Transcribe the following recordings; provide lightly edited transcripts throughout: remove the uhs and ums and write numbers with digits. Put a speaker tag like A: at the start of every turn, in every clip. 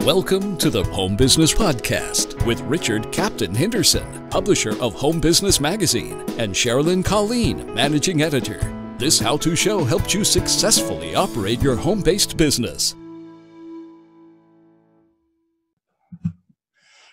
A: Welcome to the Home Business Podcast with Richard Captain Henderson, publisher of Home Business Magazine, and Sherilyn Colleen, managing editor. This how-to show helps you successfully operate your home-based business.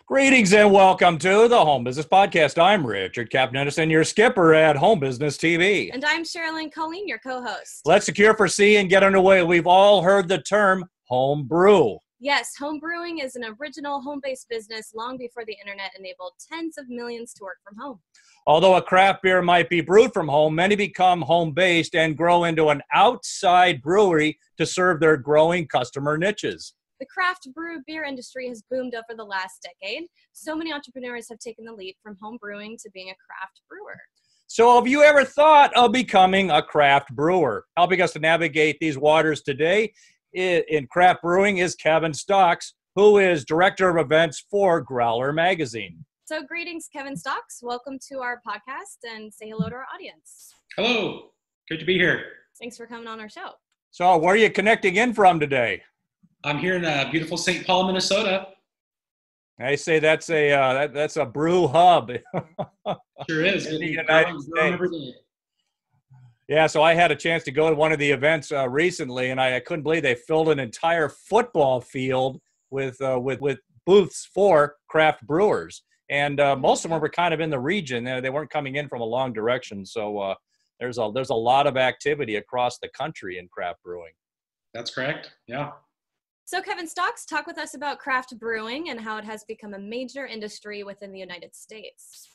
B: Greetings and welcome to the Home Business Podcast. I'm Richard Captain Henderson, your skipper at Home Business TV.
C: And I'm Sherilyn Colleen, your co-host.
B: Let's secure for sea and get underway. We've all heard the term home brew.
C: Yes, home brewing is an original home-based business long before the internet enabled tens of millions to work from home.
B: Although a craft beer might be brewed from home, many become home-based and grow into an outside brewery to serve their growing customer niches.
C: The craft brew beer industry has boomed over the last decade. So many entrepreneurs have taken the leap from home brewing to being a craft brewer.
B: So have you ever thought of becoming a craft brewer? Helping us to navigate these waters today in craft brewing is Kevin Stocks, who is Director of Events for Growler Magazine.
C: So greetings, Kevin Stocks. Welcome to our podcast and say hello to our audience.
D: Hello. Good to be here.
C: Thanks for coming on our show.
B: So where are you connecting in from today?
D: I'm here in beautiful St. Paul, Minnesota.
B: I say that's a brew hub.
D: Sure is.
B: In the United States. Yeah, so I had a chance to go to one of the events recently, and I couldn't believe they filled an entire football field with booths for craft brewers, and most of them were kind of in the region. They weren't coming in from a long direction, so there's a lot of activity across the country in craft brewing.
D: That's correct. Yeah.
C: So Kevin Stocks, talk with us about craft brewing and how it has become a major industry within the United States.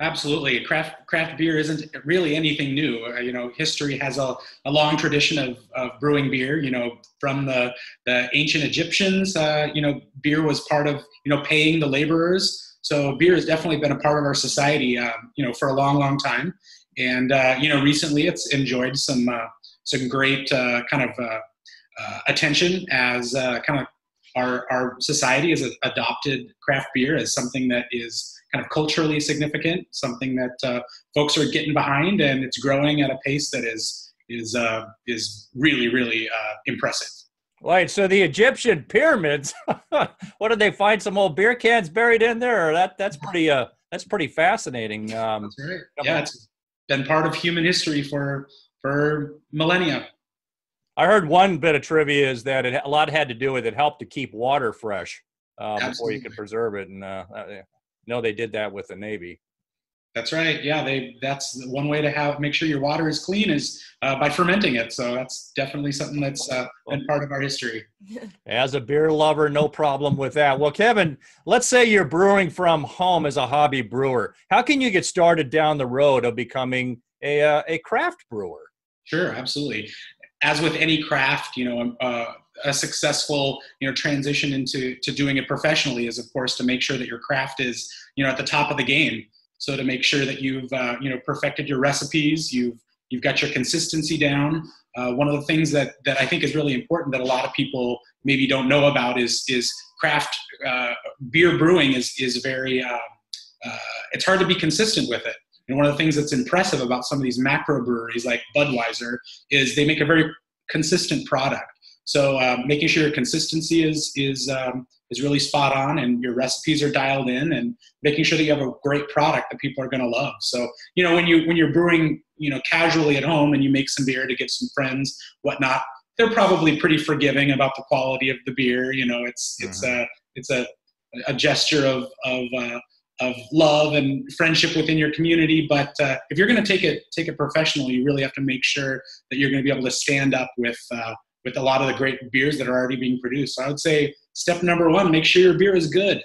D: Absolutely. Craft beer isn't really anything new. History has a long tradition of brewing beer. From the ancient Egyptians, beer was part of, paying the laborers. So beer has definitely been a part of our society, for a long, long time. And, recently it's enjoyed some great attention as kind of our society has adopted craft beer as something that is kind of culturally significant, something that folks are getting behind, and it's growing at a pace that is really, really impressive.
B: Right. So the Egyptian pyramids, what did they find? Some old beer cans buried in there? That's pretty fascinating.
D: That's right. Yeah, it's been part of human history for millennia.
B: I heard one bit of trivia is that a lot had to do with it helped to keep water fresh before you could preserve it, and they did that with the Navy.
D: That's right. Yeah, that's one way to make sure your water is clean is by fermenting it. So that's definitely something that's been part of our history.
B: As a beer lover, no problem with that. Well, Kevin, let's say you're brewing from home as a hobby brewer. How can you get started down the road of becoming a craft brewer?
D: Sure, absolutely. As with any craft, a successful, transition into doing it professionally is, of course, to make sure that your craft is, at the top of the game. So to make sure that you've, perfected your recipes, you've got your consistency down. One of the things that I think is really important that a lot of people maybe don't know about is craft beer brewing is very, it's hard to be consistent with it. And one of the things that's impressive about some of these macro breweries like Budweiser is they make a very consistent product. So making sure your consistency is really spot on and your recipes are dialed in, and making sure that you have a great product that people are going to love. So when you're brewing casually at home and you make some beer to give some friends, whatnot, they're probably pretty forgiving about the quality of the beer. It's a gesture of love and friendship within your community. But if you're going to take it professionally, you really have to make sure that you're going to be able to stand up with a lot of the great beers that are already being produced. So I would say step number one, make sure your beer is good.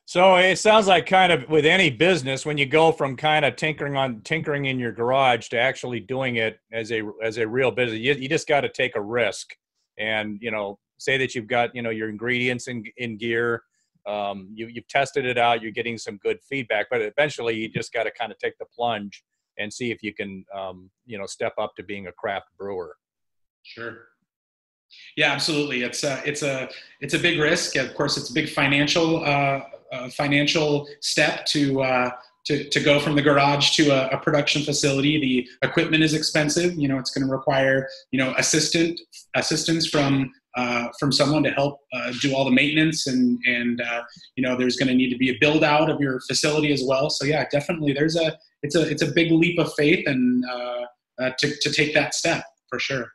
B: So it sounds like kind of with any business, when you go from kind of tinkering in your garage to actually doing it as a real business, you just got to take a risk and, say that you've got, your ingredients in gear. You've tested it out, you're getting some good feedback, but eventually you just got to kind of take the plunge and see if you can, step up to being a craft brewer.
D: Sure. Yeah, absolutely. It's a big risk. Of course, it's a big financial step to go from the garage to a production facility. The equipment is expensive. It's going to require assistance from from someone to help do all the maintenance, and there's going to need to be a build out of your facility as well. So yeah, definitely it's a big leap of faith, and to take that step for sure.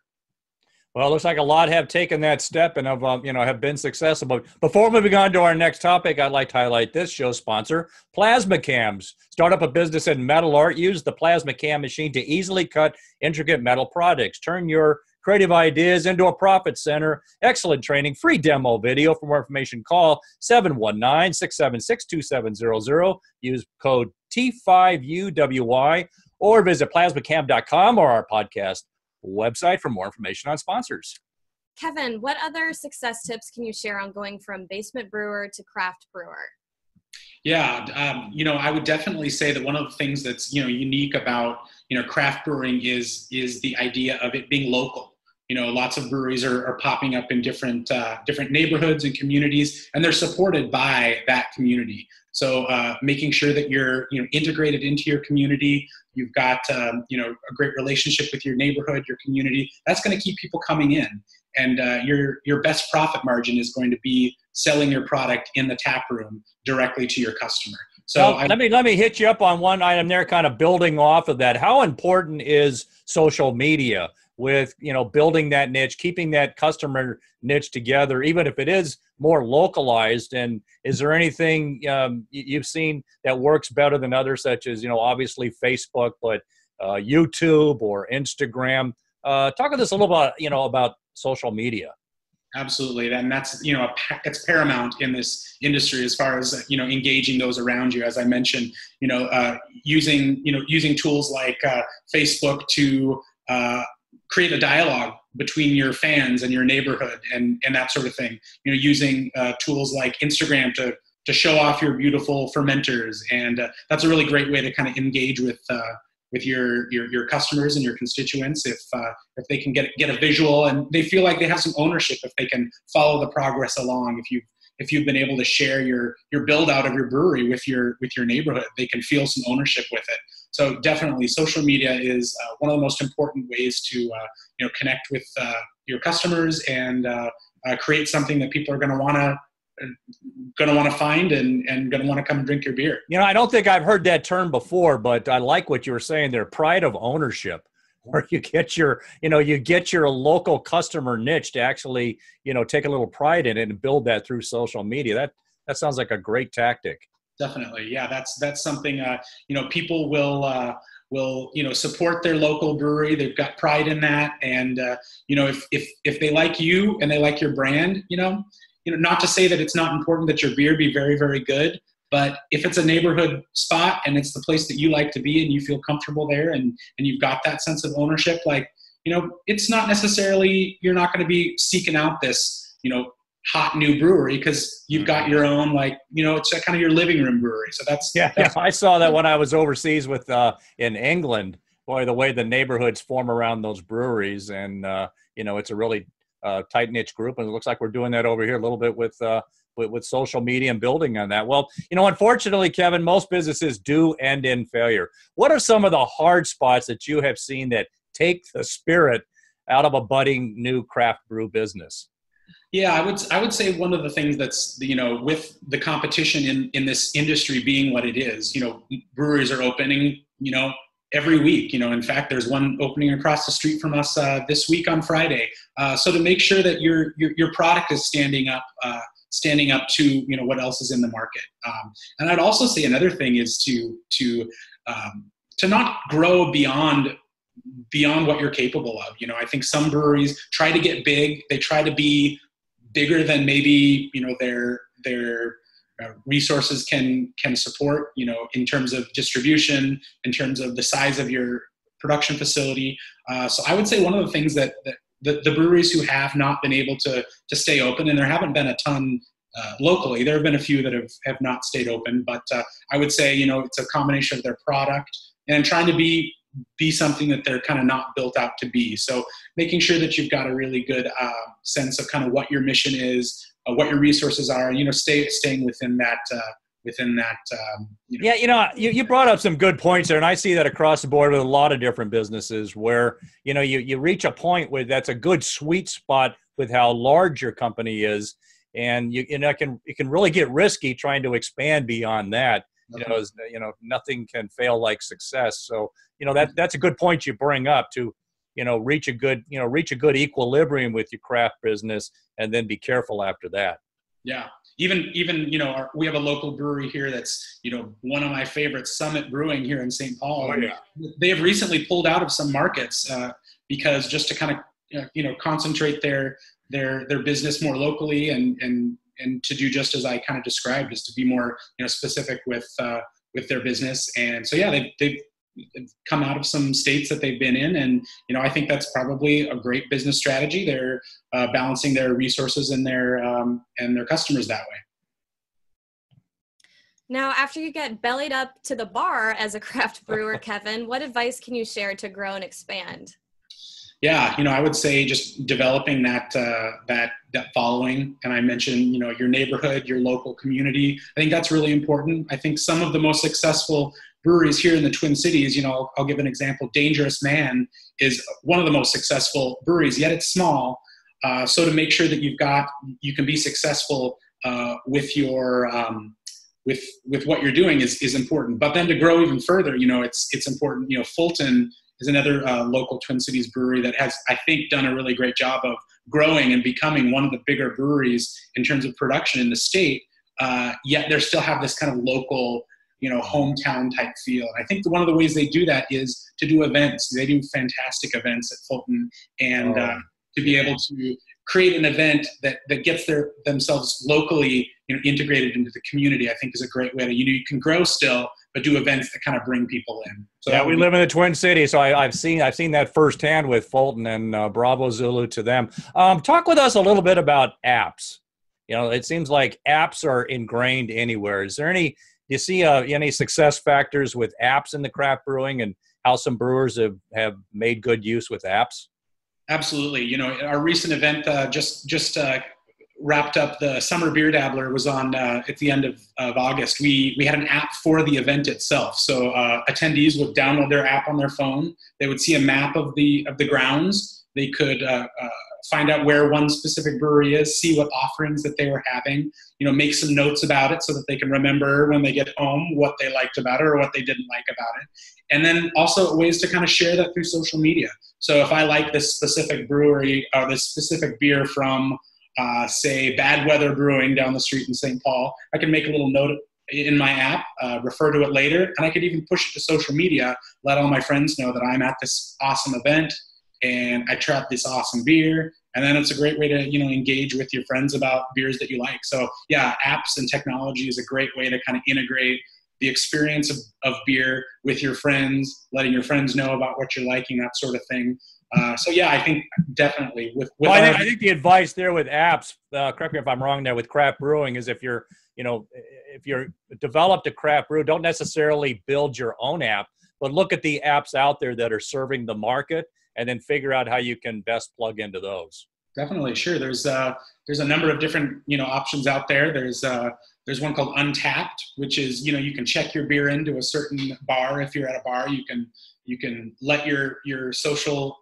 B: Well, it looks like a lot have taken that step and have been successful. But before moving on to our next topic, I'd like to highlight this show's sponsor, Plasma Cams. Start up a business in metal art. Use the Plasma Cam machine to easily cut intricate metal products. Turn your creative ideas into a profit center. Excellent training. Free demo video. For more information, call 719-676-2700. Use code T5UWY or visit plasmacam.com or our podcast website for more information on sponsors.
C: Kevin, what other success tips can you share on going from basement brewer to craft brewer?
D: Yeah, I would definitely say that one of the things that's unique about craft brewing is the idea of it being local. Lots of breweries are popping up in different neighborhoods and communities, and they're supported by that community. So making sure that you're integrated into your community, you've got a great relationship with your neighborhood, your community. That's going to keep people coming in, and your best profit margin is going to be selling your product in the tap room directly to your customer. So
B: let me hit you up on one item there, kind of building off of that. How important is social media with building that niche, keeping that customer niche together, even if it is more localized? And is there anything you've seen that works better than others, such as obviously Facebook, but YouTube or Instagram? Talk to us a little about social media.
D: Absolutely, and that's it's paramount in this industry as far as engaging those around you. As I mentioned, using tools like Facebook to create a dialogue between your fans and your neighborhood and that sort of thing. Using tools like Instagram to show off your beautiful fermenters, and that's a really great way to kind of engage with your customers and your constituents. If they can get a visual and they feel like they have some ownership, if they can follow the progress along, if you've been able to share your build out of your brewery with your neighborhood, they can feel some ownership with it. So definitely, social media is one of the most important ways to connect with your customers and create something that people are going to want to find and going to want to come and drink your beer.
B: I don't think I've heard that term before, but I like what you were saying there. Pride of ownership, where you get your local customer niche to actually take a little pride in it and build that through social media. That sounds like a great tactic.
D: Definitely. Yeah, that's something, people will support their local brewery. They've got pride in that. And, if they like you and they like your brand, not to say that it's not important that your beer be very, very good, but if it's a neighborhood spot and it's the place that you like to be and you feel comfortable there and you've got that sense of ownership, it's not necessarily, you're not going to be seeking out this, hot new brewery because you've got your own, it's kind of your living room brewery. So that's
B: I saw that when I was overseas in England. Boy, the way the neighborhoods form around those breweries, and it's a really tight knit group, and it looks like we're doing that over here a little bit with social media and building on that. Well, unfortunately, Kevin, most businesses do end in failure. What are some of the hard spots that you have seen that take the spirit out of a budding new craft brew business?
D: Yeah, I would say one of the things that's, with the competition in this industry being what it is, breweries are opening, every week. In fact, there's one opening across the street from us this week on Friday. So to make sure that your product is standing up to what else is in the market. And I'd also say another thing is to not grow beyond what you're capable of. I think some breweries try to get big. They try to be bigger than maybe their resources can support, in terms of distribution, in terms of the size of your production facility. So I would say one of the things that the breweries who have not been able to stay open, and there haven't been a ton locally, there have been a few that have not stayed open, but I would say it's a combination of their product and trying to be something that they're kind of not built out to be. So making sure that you've got a really good sense of kind of what your mission is, what your resources are, staying within that.
B: Yeah, you brought up some good points there, and I see that across the board with a lot of different businesses where you reach a point where that's a good sweet spot with how large your company is. And it can really get risky trying to expand beyond that. Nothing can fail like success. So, that's a good point you bring up to, reach a good equilibrium with your craft business and then be careful after that.
D: Yeah. Even we have a local brewery here that's, one of my favorites, Summit Brewing here in St. Paul.
B: Oh, yeah.
D: They have recently pulled out of some markets because just to kind of, concentrate their business more locally and to do just as I kind of described, is to be more, specific with their business. And so, yeah, they've come out of some states that they've been in. And, I think that's probably a great business strategy. They're balancing their resources and their customers that way.
C: Now, after you get bellied up to the bar as a craft brewer, Kevin, what advice can you share to grow and expand?
D: Yeah, I would say just developing that following. And I mentioned, your neighborhood, your local community. I think that's really important. I think some of the most successful breweries here in the Twin Cities, I'll give an example. Dangerous Man is one of the most successful breweries, yet it's small. So to make sure that you can be successful with your with what you're doing is important. But then to grow even further, it's important. Fulton is another local Twin Cities brewery that has, I think, done a really great job of growing and becoming one of the bigger breweries in terms of production in the state. Yet they still have this kind of local, hometown type feel. And I think one of the ways they do that is to do events. They do fantastic events at Fulton, and to be able to create an event that gets themselves locally, integrated into the community, I think is a great way to, you can grow still, but do events that kind of bring people in. So
B: yeah, we live in the Twin Cities, so I've seen that firsthand with Fulton, and bravo Zulu to them. Talk with us a little bit about apps. It seems like apps are ingrained anywhere. Do you see any success factors with apps in the craft brewing, and how some brewers have made good use with apps?
D: Absolutely. Our recent event just wrapped up. The Summer Beer Dabbler was on at the end of August. We had an app for the event itself. So attendees would download their app on their phone. They would see a map of the grounds. They could find out where one specific brewery is, see what offerings that they were having, make some notes about it so that they can remember when they get home what they liked about it or what they didn't like about it. And then also ways to kind of share that through social media. So if I like this specific brewery or this specific beer from, say, Bad Weather Brewing down the street in St. Paul, I can make a little note in my app, refer to it later, and I could even push it to social media, let all my friends know that I'm at this awesome event and I tried this awesome beer. And then it's a great way to, engage with your friends about beers that you like. So yeah, apps and technology is a great way to kind of integrate the experience of beer with your friends, letting your friends know about what you're liking, that sort of thing. So yeah, I think definitely
B: I think the advice there with apps, correct me if I'm wrong there, with craft brewing is if you're developed a craft brew, don't necessarily build your own app, but look at the apps out there that are serving the market and then figure out how you can best plug into those.
D: Definitely. Sure. There's a number of different, options out there. There's one called Untapped, which is, you can check your beer into a certain bar. If you're at a bar, you can let your social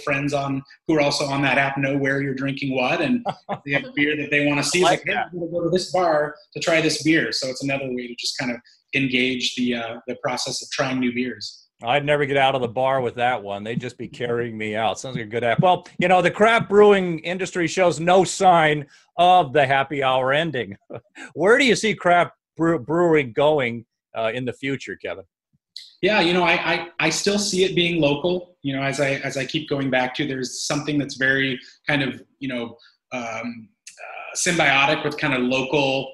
D: friends who are also on that app know where you're drinking what, and if they have beer that they want to see, hey, I'm going to go to this bar to try this beer. So it's another way to just kind of engage the process of trying new beers.
B: I'd never get out of the bar with that one. They'd just be carrying me out. Sounds like a good app. Well, the craft brewing industry shows no sign of the happy hour ending. Where do you see craft brewing going in the future, Kevin?
D: Yeah, I still see it being local. As I keep going back to, there's something that's very kind of symbiotic with kind of local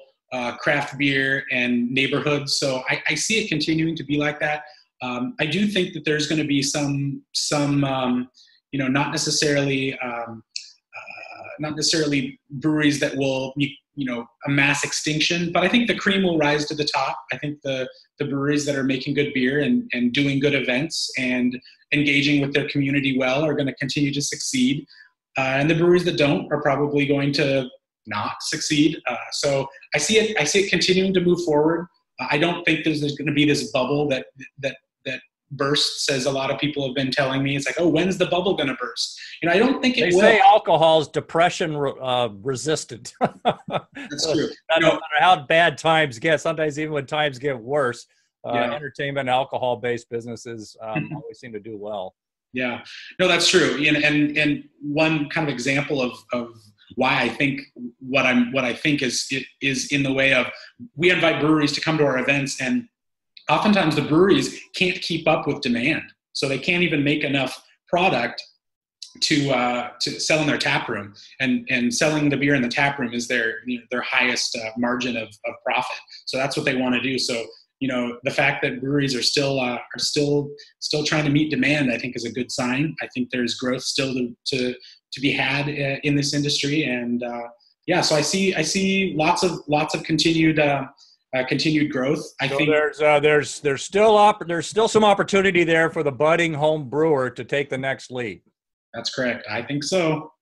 D: craft beer and neighborhoods. So I see it continuing to be like that. I do think that there's going to be some not necessarily breweries that will a mass extinction, but I think the cream will rise to the top. I think the breweries that are making good beer and doing good events and engaging with their community well are going to continue to succeed. And the breweries that don't are probably going to not succeed. So I see it continuing to move forward. I don't think there's going to be this bubble that bursts, as a lot of people have been telling me. It's like, oh, when's the bubble going to burst? I don't think it
B: They
D: will.
B: say alcohol is depression resistant.
D: That's true.
B: No matter how bad times get, sometimes even when times get worse, entertainment and alcohol-based businesses always seem to do well.
D: Yeah, no, that's true. And one kind of example of why I think what I think is in the way of, we invite breweries to come to our events, and oftentimes the breweries can't keep up with demand, so they can't even make enough product to sell in their tap room, and selling the beer in the tap room is their highest margin of profit. So that's what they want to do. So the fact that breweries are still trying to meet demand, I think, is a good sign. I think there's growth still to be had in this industry, and so I see lots of continued growth. I think
B: there's still some opportunity there for the budding home brewer to take the next leap.
D: That's correct. I think so.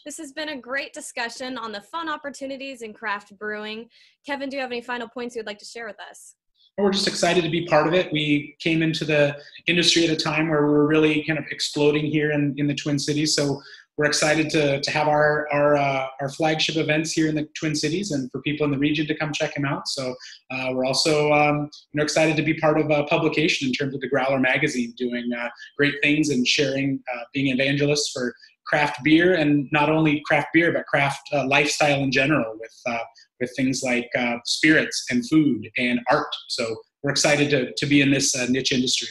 C: This has been a great discussion on the fun opportunities in craft brewing. Kevin, do you have any final points you would like to share with us?
D: We're just excited to be part of it. We came into the industry at a time where we were really kind of exploding here in the Twin Cities. So we're excited to have our flagship events here in the Twin Cities, and for people in the region to come check them out. So we're also excited to be part of a publication in terms of the Growler magazine, doing great things and sharing, being evangelists for craft beer, and not only craft beer, but craft lifestyle in general, with things like spirits and food and art. So we're excited to be in this niche industry.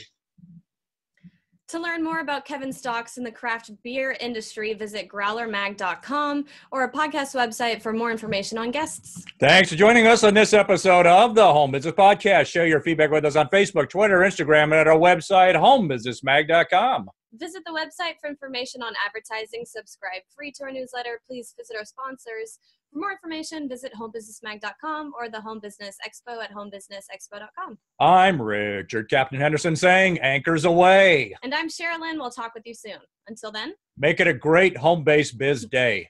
C: To learn more about Kevin's stocks in the craft beer industry, visit growlermag.com or a podcast website for more information on guests.
B: Thanks for joining us on this episode of the Home Business Podcast. Share your feedback with us on Facebook, Twitter, Instagram, and at our website, homebusinessmag.com.
C: Visit the website for information on advertising. Subscribe free to our newsletter. Please visit our sponsors. For more information, visit homebusinessmag.com or the Home Business Expo at homebusinessexpo.com.
B: I'm Richard Captain Henderson saying anchors away.
C: And I'm Sherilyn. We'll talk with you soon. Until then,
B: make it a great home-based biz day.